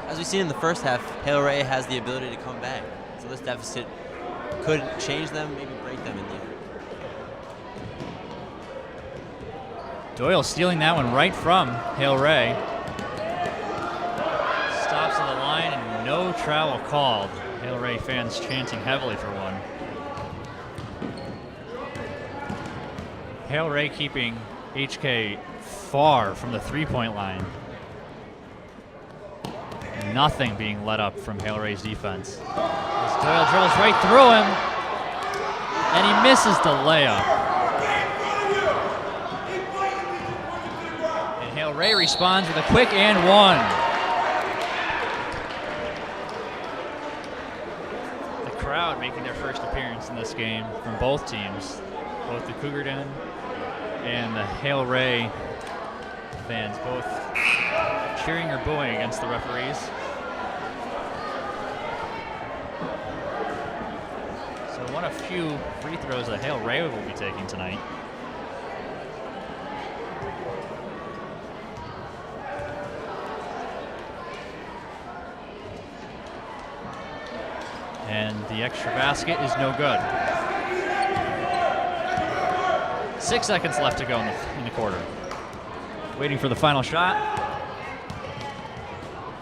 As we've seen in the first half, Hale Ray has the ability to come back. So this deficit could change them, maybe break them in the end. Doyle stealing that one right from Hale Ray. Stops at the line and no travel called. Hale Ray fans chanting heavily for one. Hale Ray keeping HK far from the 3-point line. Nothing being let up from Hale Ray's defense. As Doyle drills right through him, and he misses the layup. Ray responds with a quick and one. The crowd making their first appearance in this game from both teams, both the Cougar Den and the Hale Ray fans, both cheering or booing against the referees. So one of few free throws that Hale Ray will be taking tonight. And the extra basket is no good. 6 seconds left to go in the quarter. Waiting for the final shot.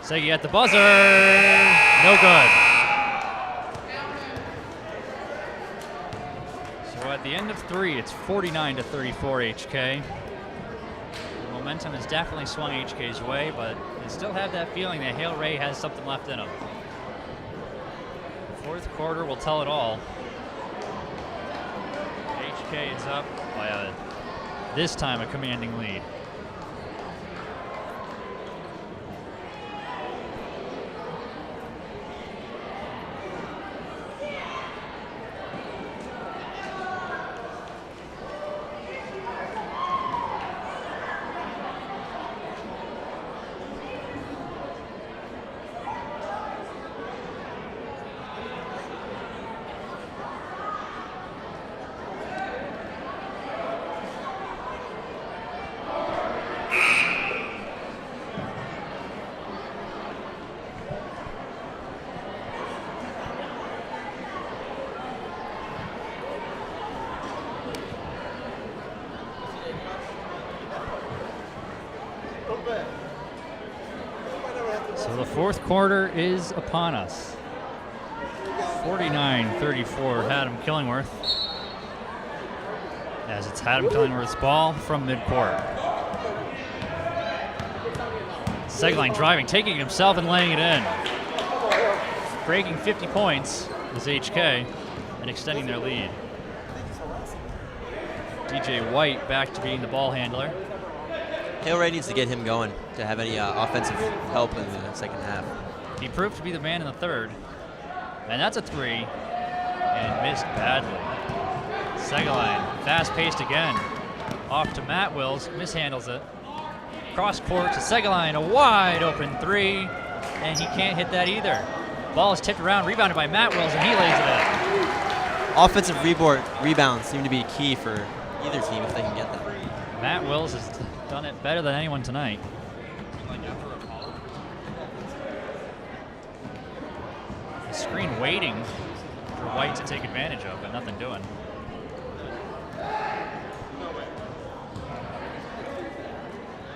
Segi at the buzzer. No good. So at the end of 3, it's 49-34 HK. The momentum has definitely swung HK's way, but they still have that feeling that Hale Ray has something left in them. Fourth quarter will tell it all. HK is up by this time a commanding lead. So the fourth quarter is upon us. 49-34 Haddam-Killingworth. As it's Haddam-Killingworth's ball from midcourt. Segline driving, taking it himself and laying it in. Breaking 50 points is HK and extending their lead. DJ White back to being the ball handler. Hale Ray needs to get him going to have any offensive help in the second half. He proved to be the man in the third. And that's a three. And missed badly. Segline, fast-paced again. Off to Matt Wills, mishandles it. Cross court to Segline, a wide open three. And he can't hit that either. Ball is tipped around, rebounded by Matt Wills, and he lays it in. Offensive rebounds seem to be key for either team if they can get them. Matt Wills has done it better than anyone tonight. The screen waiting for White to take advantage of, but nothing doing.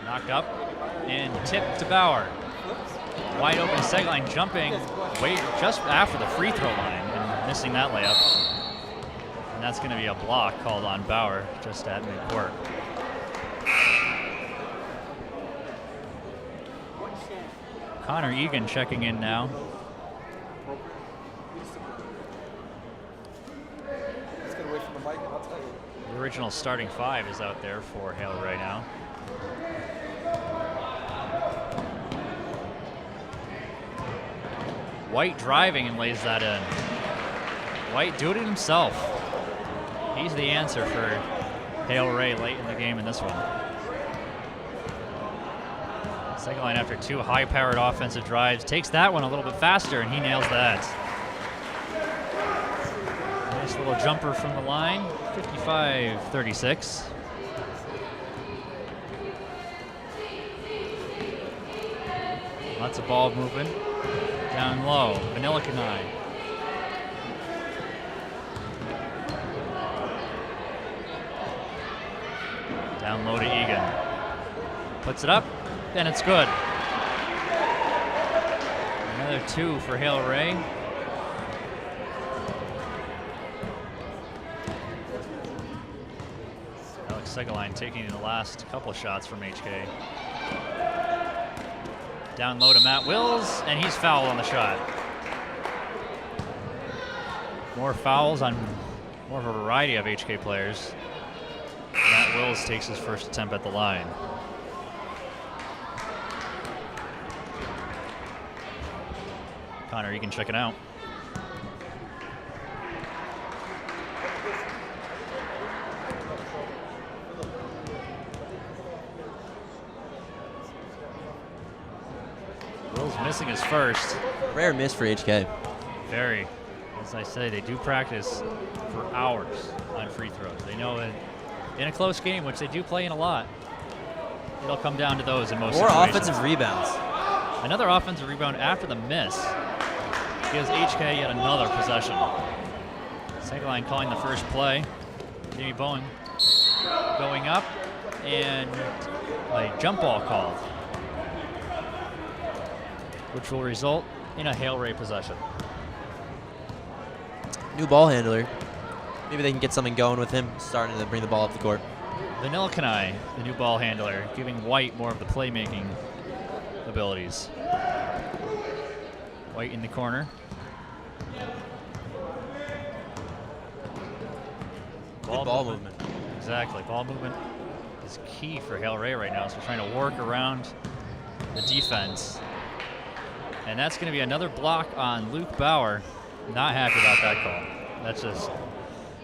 Knocked up and tipped to Bauer. Wide open Segline jumping way just after the free throw line and missing that layup. And that's going to be a block called on Bauer just at midcourt. Connor Egan checking in now. The original starting five is out there for Hale right now. White driving and lays that in. White doing it himself. He's the answer for Hale Ray late in the game in this one. Second line after two high-powered offensive drives. Takes that one a little bit faster, and he nails that. Nice little jumper from the line. 55-36. Lots of ball movement. Down low, Vanilla Kanai. Down low to Egan. Puts it up, and it's good. Another two for Hale Ray. Alex Segline taking the last couple of shots from HK. Down low to Matt Wills, and he's fouled on the shot. More fouls on more of a variety of HK players. Matt Wills takes his first attempt at the line. Connor, you can check it out. Wills missing his first. Rare miss for HK. Very. As I say, they do practice for hours on free throws. They know that in a close game, which they do play in a lot, it'll come down to those in most More situations. offensive rebounds. Another offensive rebound after the miss gives HK yet another possession. Second line calling the first play. Jamie Bowen going up, and a jump ball called, which will result in a Hale Ray possession. New ball handler. Maybe they can get something going with him, starting to bring the ball up the court. Vanilla Kanai, the new ball handler, giving White more of the playmaking abilities. White in the corner. Good ball movement. Exactly. Ball movement is key for Hale Ray right now, so trying to work around the defense. And that's going to be another block on Luke Bauer. Not happy about that call. That's just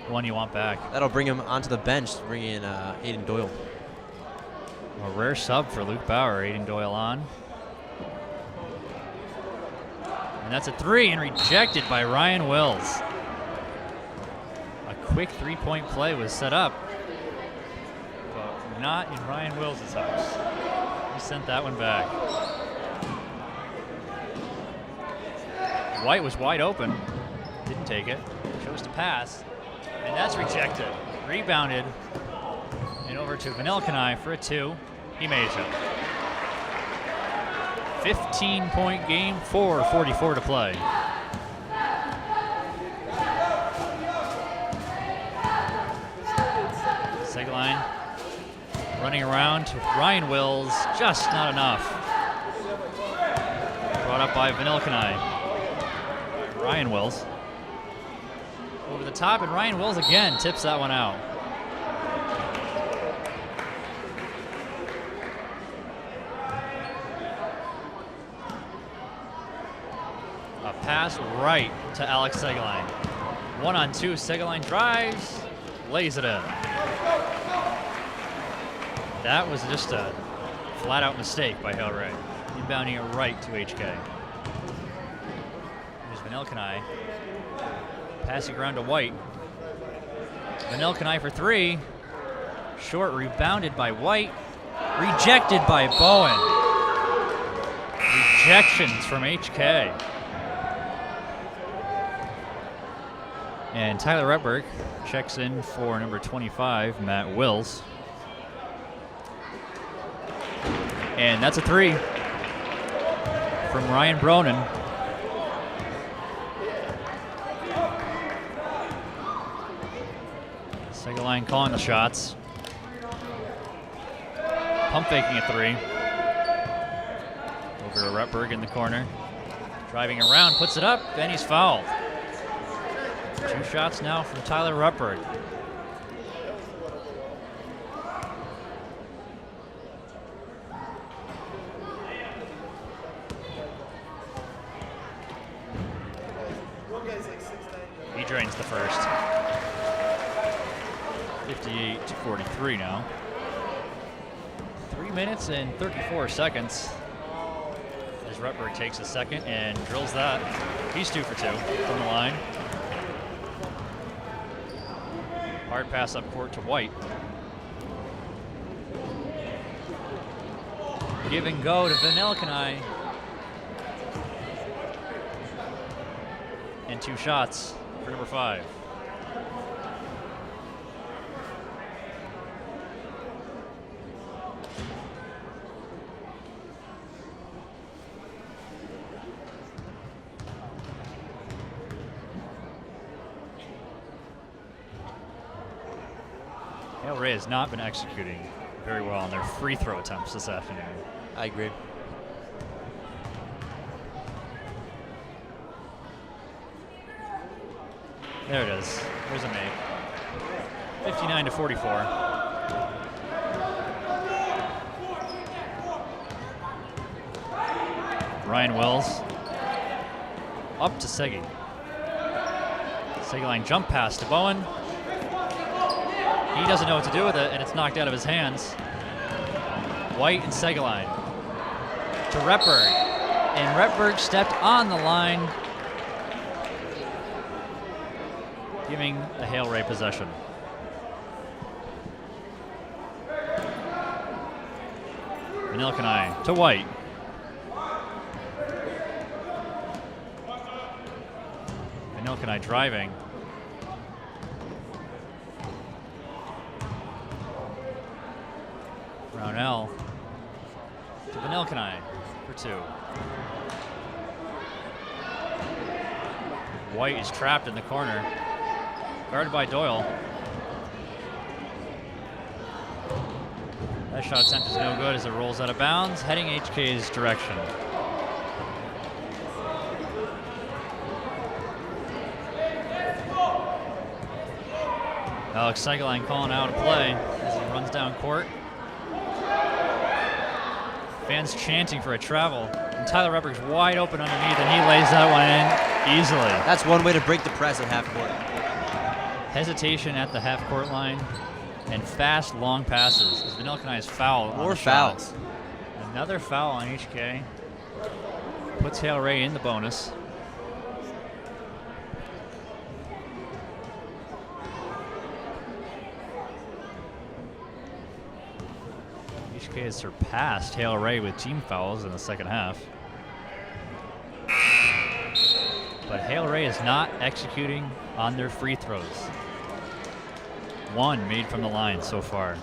one you want back. That'll bring him onto the bench, bring in Aiden Doyle. A rare sub for Luke Bauer, Aiden Doyle on. And that's a three and rejected by Ryan Wills. A quick three-point play was set up, but not in Ryan Wills' house. He sent that one back. White was wide open, didn't take it, chose to pass, and that's rejected. Rebounded, and over to Vanilla Kanai for a two. He made it. 15-point game, 4:44 to play. Segline running around to Ryan Wills, just not enough. Brought up by Vanilkanai. Ryan Wills over the top, and Ryan Wills again tips that one out. A pass right to Alex Segline. 1-on-2, Segline drives, lays it in. That was just a flat-out mistake by Hale Ray. Inbounding it right to HK. Here's Vanilkanai. Passing around to White. Vanilkanai for three. Short, rebounded by White. Rejected by Bowen. Rejections from HK. And Tyler Retberg checks in for number 25, Matt Wills. And that's a three from Ryan Bronin. Segline calling the shots. Pump faking a three. Over to Retberg in the corner. Driving around, puts it up, and he's fouled. 2 shots now from Tyler Retberg. He drains the first. 58-43 now. 3 minutes and 34 seconds. As Retberg takes a second and drills that. He's 2 for 2 from the line. Hard pass up court to White. Give and go to Vanilkanai. And 2 shots for number 5. Hale Ray has not been executing very well on their free throw attempts this afternoon. I agree. There it is. There's a make. 59-44. Ryan Wills up to Segi. Segline jump pass to Bowen. He doesn't know what to do with it, and it's knocked out of his hands. White and Segline to Retberg. And Retberg stepped on the line, giving a Hale Ray possession. Vanilkanai to White. Vanilkanai driving. Brownell to Vanilkanai for 2. White is trapped in the corner. Guarded by Doyle. That shot attempt is no good as it rolls out of bounds, heading HK's direction. Alex Segline calling out a play as he runs down court. Fans chanting for a travel. And Tyler Retberg's wide open underneath, and he lays that one in easily. That's one way to break the press at half court. Hesitation at the half-court line and fast, long passes as Vanilkanai is fouled. More fouls. Another foul on HK. Puts Hale Ray in the bonus. HK has surpassed Hale Ray with team fouls in the second half. But Hale Ray is not executing on their free throws. 1 made from the line so far.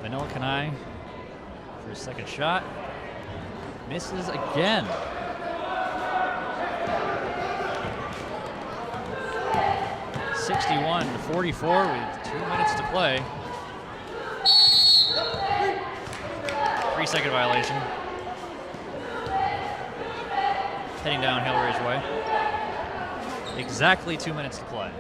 Vanilla Kanai for his second shot. Misses again. (61-44) with 2 minutes to play. 3-second violation. Heading down Hale Ray's way. Exactly 2 minutes to play.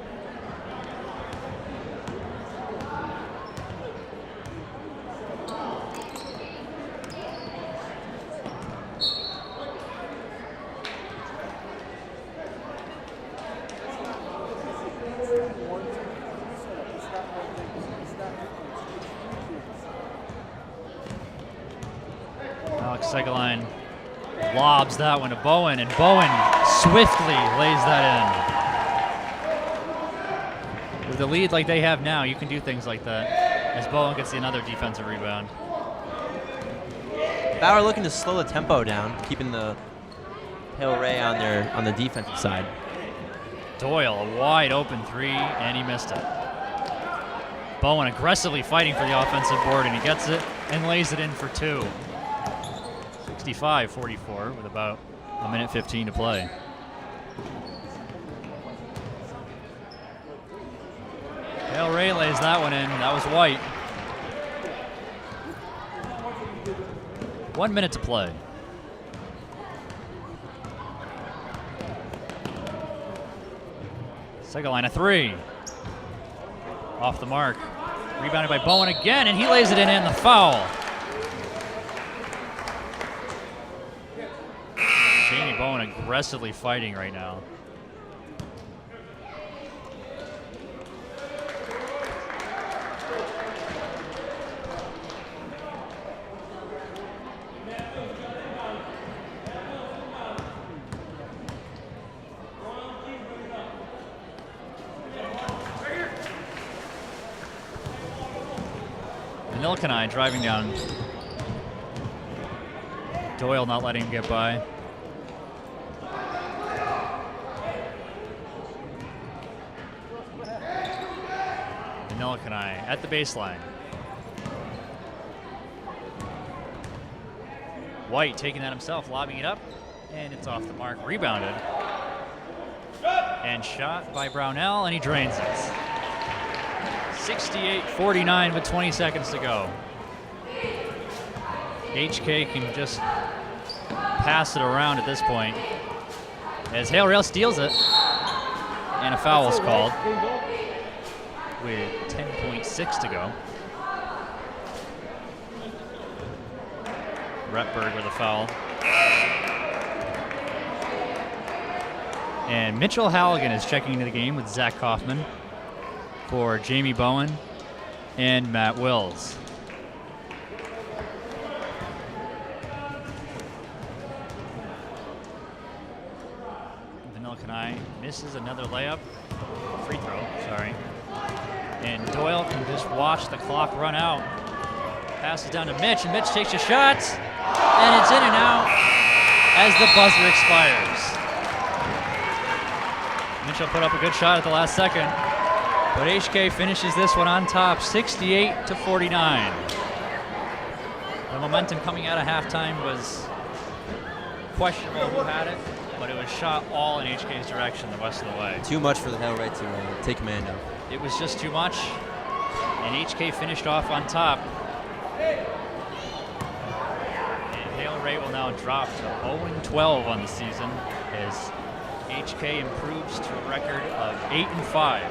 Segaline lobs that one to Bowen, and Bowen swiftly lays that in. With the lead like they have now, you can do things like that, as Bowen gets another defensive rebound. Bauer looking to slow the tempo down, keeping the Hale Ray on the defensive side. Doyle, a wide open three, and he missed it. Bowen aggressively fighting for the offensive board, and he gets it and lays it in for two. 65-44 with about 1:15 to play. Hale Ray lays that one in. That was White. 1 minute to play. Second line of three. Off the mark. Rebounded by Bowen again, and he lays it in and the foul. Jamie Bowen aggressively fighting right now. Vanilkanai driving down. Doyle not letting him get by. Vanilkanai at the baseline. White taking that himself, lobbing it up, and it's off the mark. Rebounded. And shot by Brownell, and he drains it. 68-49 with 20 seconds to go. HK can just pass it around at this point. As Hale Ray steals it, and a foul is called with 10.6 to go. Retberg with a foul. And Mitchell Halligan is checking into the game with Zach Kaufman for Jamie Bowen and Matt Wills. Vanilkanai misses another layup. Free throw, sorry. And Doyle can just watch the clock run out. Passes down to Mitch, and Mitch takes a shot. And it's in and out as the buzzer expires. Mitchell put up a good shot at the last second, but HK finishes this one on top, 68-49. The momentum coming out of halftime was questionable who had it, but it was shot all in HK's direction the rest of the way. Too much for the Hale Ray to take command of. It was just too much, and HK finished off on top. And Hale Ray will now drop to 0-12 on the season as HK improves to a record of 8-5.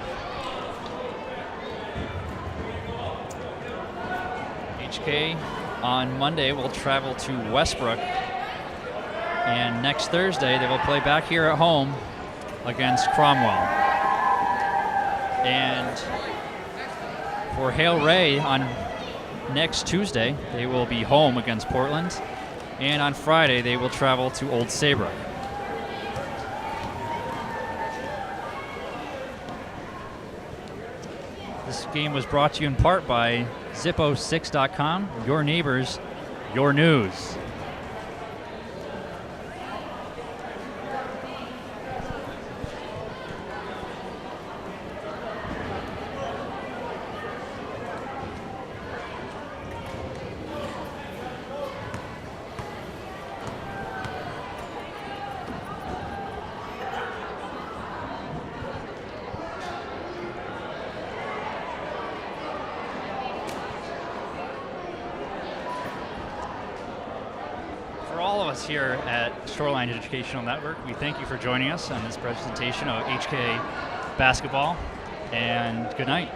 HK on Monday will travel to Westbrook, and next Thursday they will play back here at home against Cromwell. And for Hale Ray on next Tuesday, they will be home against Portland, and on Friday they will travel to Old Saybrook. This game was brought to you in part by Zippo6.com, your neighbors, your news. us here at Shoreline Educational Network. We thank you for joining us on this presentation of HK basketball, and good night.